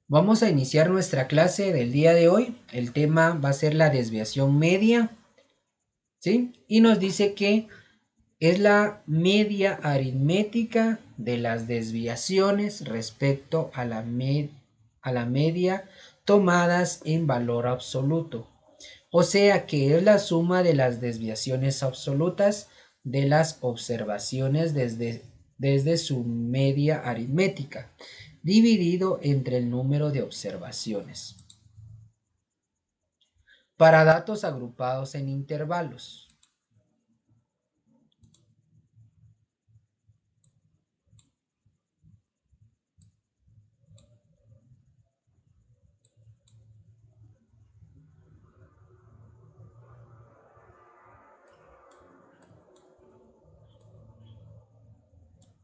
Vamos a iniciar nuestra clase del día de hoy. El tema va a ser la desviación media, ¿sí? Y nos dice que es la media aritmética de las desviaciones respecto a la media tomadas en valor absoluto. O sea que es la suma de las desviaciones absolutas de las observaciones desde su media aritmética, dividido entre el número de observaciones. Para datos agrupados en intervalos.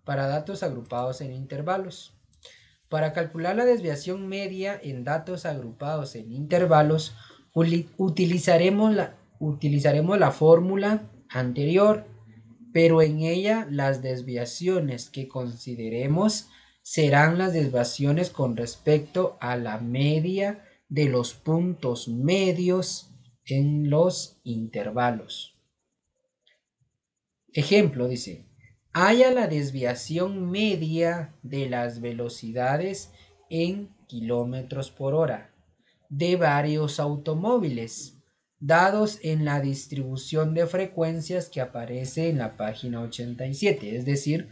Para datos agrupados en intervalos. Para calcular la desviación media en datos agrupados en intervalos, utilizaremos la fórmula anterior, pero en ella las desviaciones que consideremos serán las desviaciones con respecto a la media de los puntos medios en los intervalos. Ejemplo, dice, haya la desviación media de las velocidades en kilómetros por hora de varios automóviles, dados en la distribución de frecuencias que aparece en la página 87, es decir,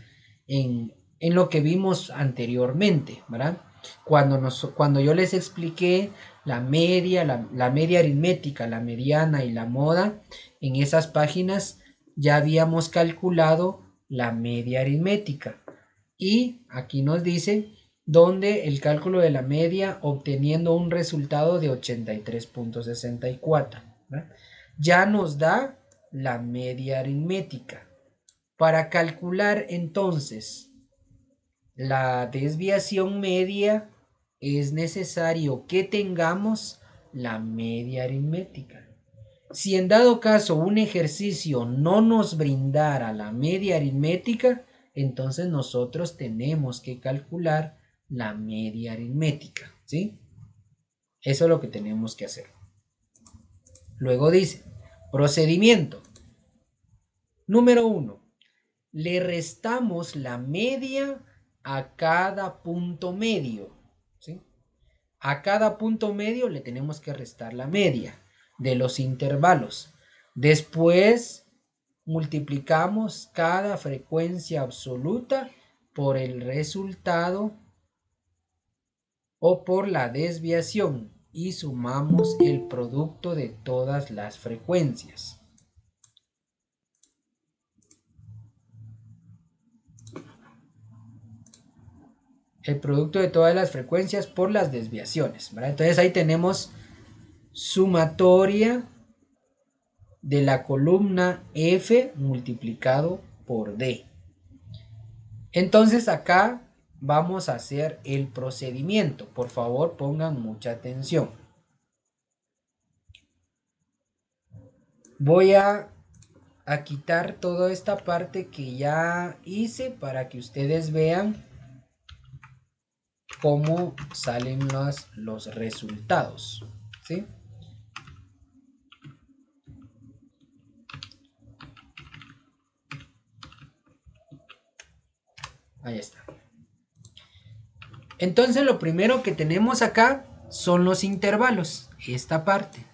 en lo que vimos anteriormente, ¿verdad? Cuando yo les expliqué la media, la media aritmética, la mediana y la moda, en esas páginas ya habíamos calculado la media aritmética. Y aquí nos dice donde el cálculo de la media obteniendo un resultado de 83.64. Ya nos da la media aritmética. Para calcular entonces la desviación media es necesario que tengamos la media aritmética. Si en dado caso un ejercicio no nos brindara la media aritmética, entonces nosotros tenemos que calcular la media aritmética, ¿sí? Eso es lo que tenemos que hacer. Luego dice, procedimiento. Número 1. Le restamos la media a cada punto medio, ¿sí? A cada punto medio le tenemos que restar la media de los intervalos. Después multiplicamos cada frecuencia absoluta por el resultado o por la desviación y sumamos el producto de todas las frecuencias. El producto de todas las frecuencias por las desviaciones, ¿verdad? Entonces ahí tenemos sumatoria de la columna F multiplicado por D. Entonces acá vamos a hacer el procedimiento. Por favor, pongan mucha atención. Voy a quitar toda esta parte que ya hice para que ustedes vean cómo salen los resultados, ¿sí? Ahí está. Entonces lo primero que tenemos acá son los intervalos, esta parte,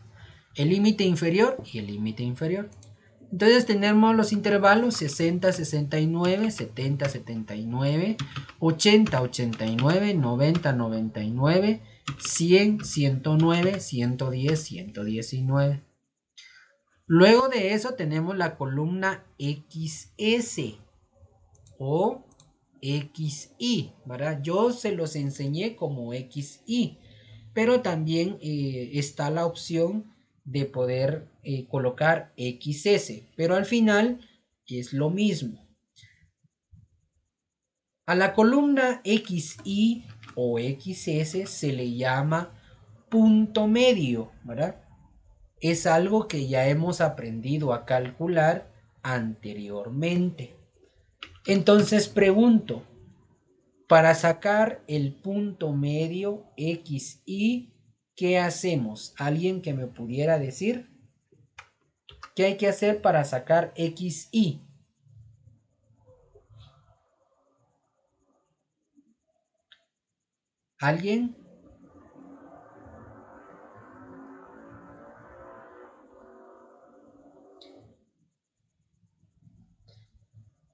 el límite inferior y el límite inferior. Entonces tenemos los intervalos 60, 69, 70, 79, 80, 89, 90, 99, 100, 109, 110, 119. Luego de eso tenemos la columna XS o XI, ¿verdad? Yo se los enseñé como XI, pero también está la opción de poder colocar XS, pero al final es lo mismo. A la columna XI o XS se le llama punto medio, ¿verdad? Es algo que ya hemos aprendido a calcular anteriormente. Entonces pregunto, Para sacar el punto medio XY, ¿qué hacemos? ¿Alguien que me pudiera decir? ¿Qué hay que hacer para sacar XY? ¿Alguien?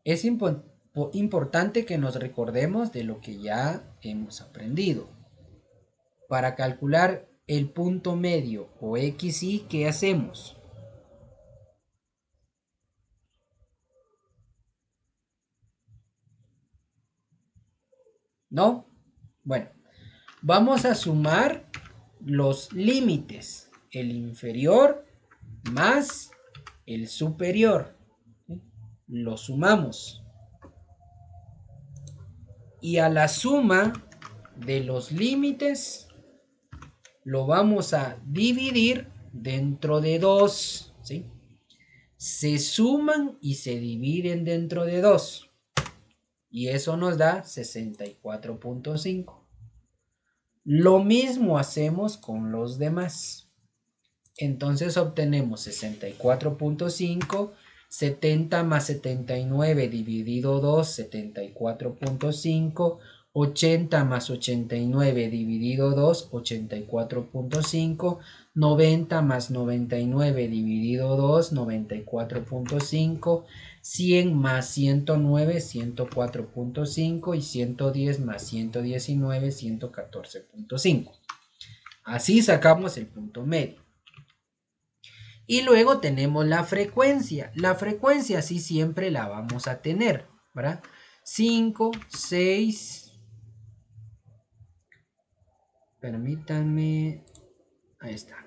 Es importante que nos recordemos de lo que ya hemos aprendido. Para calcular el punto medio o XY, ¿qué hacemos? ¿No? Bueno, vamos a sumar los límites. El inferior más el superior. ¿Sí? Lo sumamos. Y a la suma de los límites lo vamos a dividir dentro de 2. ¿Sí? Se suman y se dividen dentro de 2. Y eso nos da 64.5. Lo mismo hacemos con los demás. Entonces obtenemos 64.5, 70 más 79 dividido 2, 74.5, 80 más 89 dividido 2, 84.5, 90 más 99 dividido 2, 94.5, 100 más 109, 104.5 y 110 más 119, 114.5. Así sacamos el punto medio. Y luego tenemos la frecuencia. La frecuencia sí siempre la vamos a tener, ¿verdad? 5, 6. Permítanme. Ahí está.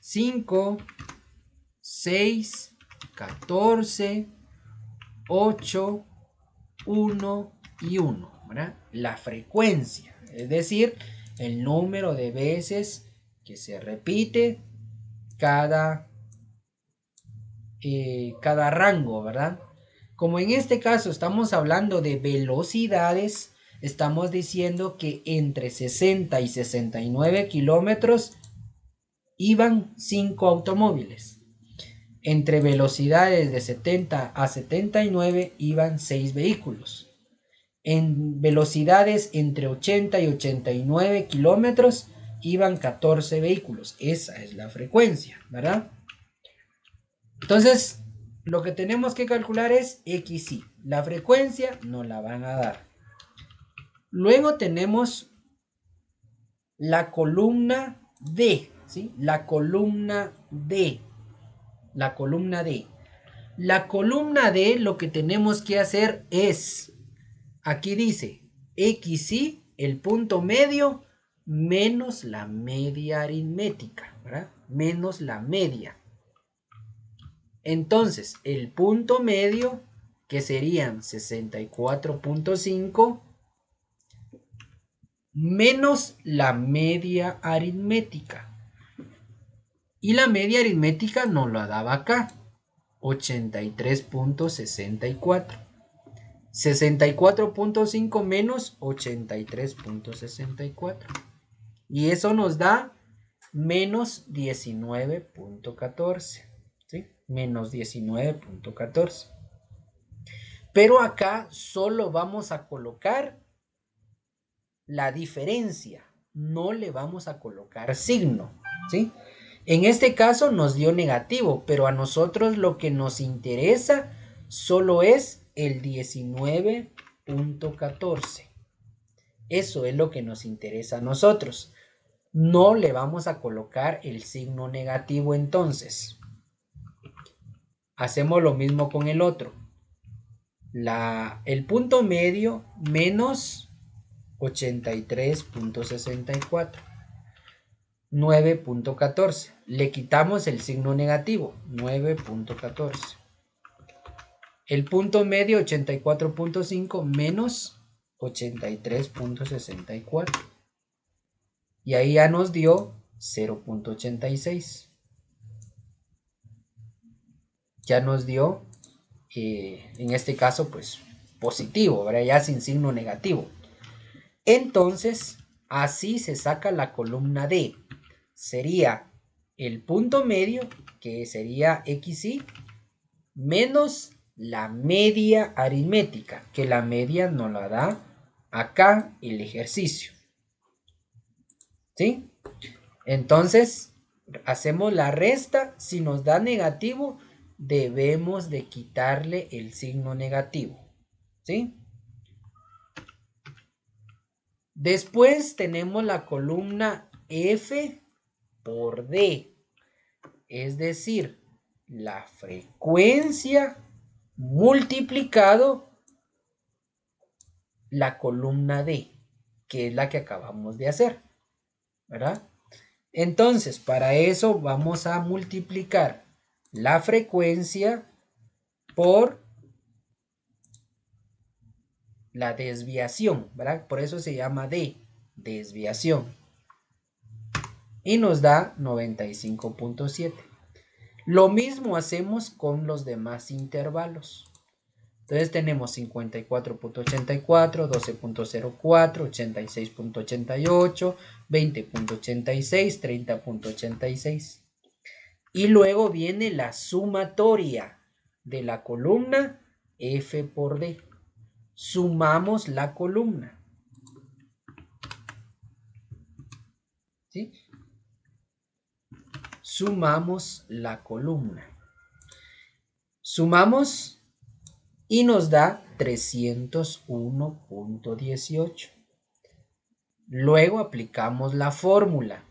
5, 6, 14, 8, 1 y 1, ¿verdad? La frecuencia, es decir, el número de veces que se repite cada rango, ¿verdad? Como en este caso estamos hablando de velocidades, estamos diciendo que entre 60 y 69 kilómetros iban 5 automóviles. Entre velocidades de 70 a 79 iban 6 vehículos. En velocidades entre 80 y 89 kilómetros iban 14 vehículos. Esa es la frecuencia, ¿verdad? Entonces, lo que tenemos que calcular es XY. La frecuencia nos la van a dar. Luego tenemos la columna D, ¿sí? La columna D. La columna D. La columna D lo que tenemos que hacer es, aquí dice, XY, el punto medio, menos la media aritmética, ¿verdad? Menos la media. Entonces, el punto medio, que serían 64.5, menos la media aritmética. Y la media aritmética nos la daba acá, 83.64. 64.5 menos 83.64. Y eso nos da menos 19.14. ¿Sí? Menos 19.14. Pero acá solo vamos a colocar la diferencia. No le vamos a colocar signo. ¿Sí? En este caso nos dio negativo, pero a nosotros lo que nos interesa solo es el 19.14. Eso es lo que nos interesa a nosotros. No le vamos a colocar el signo negativo entonces. Hacemos lo mismo con el otro. El punto medio menos 83.64. 9.14. Le quitamos el signo negativo. 9.14. El punto medio 84.5 menos 83.64. Y ahí ya nos dio 0.86. Ya nos dio, en este caso, pues positivo, ¿verdad? Ya sin signo negativo. Entonces, así se saca la columna D. Sería el punto medio, que sería XY, menos la media aritmética, que la media nos la da acá el ejercicio. ¿Sí? Entonces, hacemos la resta. Si nos da negativo, debemos de quitarle el signo negativo. ¿Sí? Después tenemos la columna F por D. Es decir, la frecuencia multiplicado la columna D, que es la que acabamos de hacer, ¿verdad? Entonces, para eso vamos a multiplicar la frecuencia por la desviación, ¿verdad? Por eso se llama D, desviación. Y nos da 95.7. Lo mismo hacemos con los demás intervalos. Entonces tenemos 54.84, 12.04, 86.88, 20.86, 30.86. Y luego viene la sumatoria de la columna F por D. Sumamos la columna. ¿Sí? Sumamos la columna. Sumamos y nos da 301.18. Luego aplicamos la fórmula.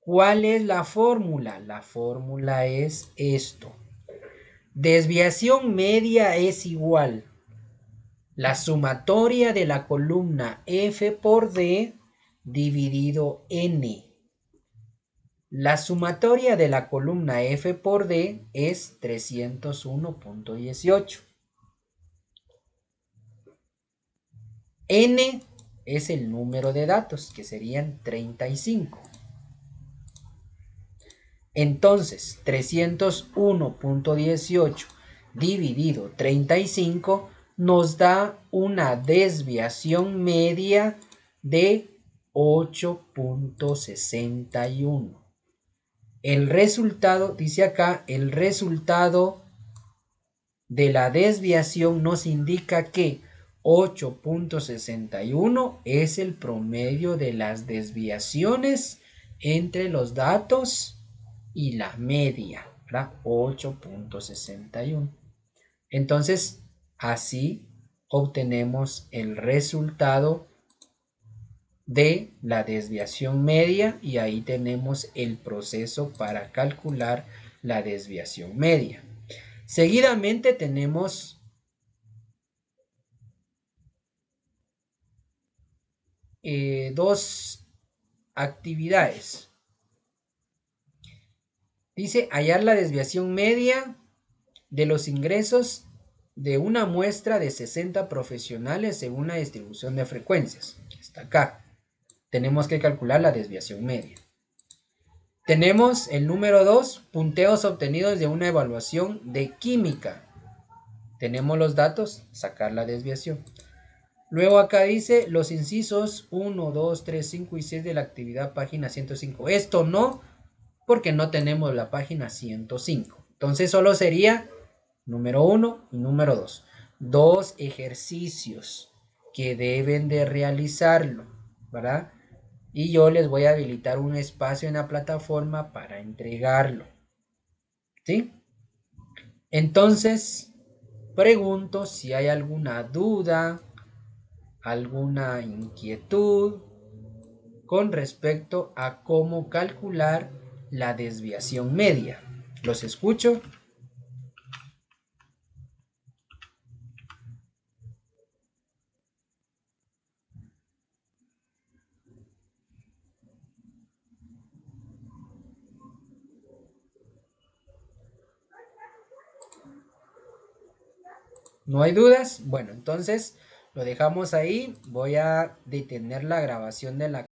¿Cuál es la fórmula? La fórmula es esto. Desviación media es igual la sumatoria de la columna F por D dividido N. La sumatoria de la columna F por D es 301.18. N es el número de datos, que serían 35. Entonces, 301.18 dividido 35 nos da una desviación media de 8.61. El resultado, dice acá, el resultado de la desviación nos indica que 8.61 es el promedio de las desviaciones entre los datos y la media, ¿verdad? 8.61. Entonces, así obtenemos el resultado de la desviación media y ahí tenemos el proceso para calcular la desviación media. Seguidamente tenemos dos actividades. Dice hallar la desviación media de los ingresos de una muestra de 60 profesionales según la distribución de frecuencias. Está acá. Tenemos que calcular la desviación media. Tenemos el número 2, punteos obtenidos de una evaluación de química. Tenemos los datos, sacar la desviación. Luego acá dice los incisos 1, 2, 3, 5 y 6 de la actividad página 105. Esto no, porque no tenemos la página 105. Entonces solo sería número 1 y número 2. Dos ejercicios que deben de realizarlo, ¿verdad? Y yo les voy a habilitar un espacio en la plataforma para entregarlo. ¿Sí? Entonces, pregunto si hay alguna duda, alguna inquietud con respecto a cómo calcular la desviación media. ¿Los escucho? ¿No hay dudas? Bueno, entonces lo dejamos ahí. Voy a detener la grabación de la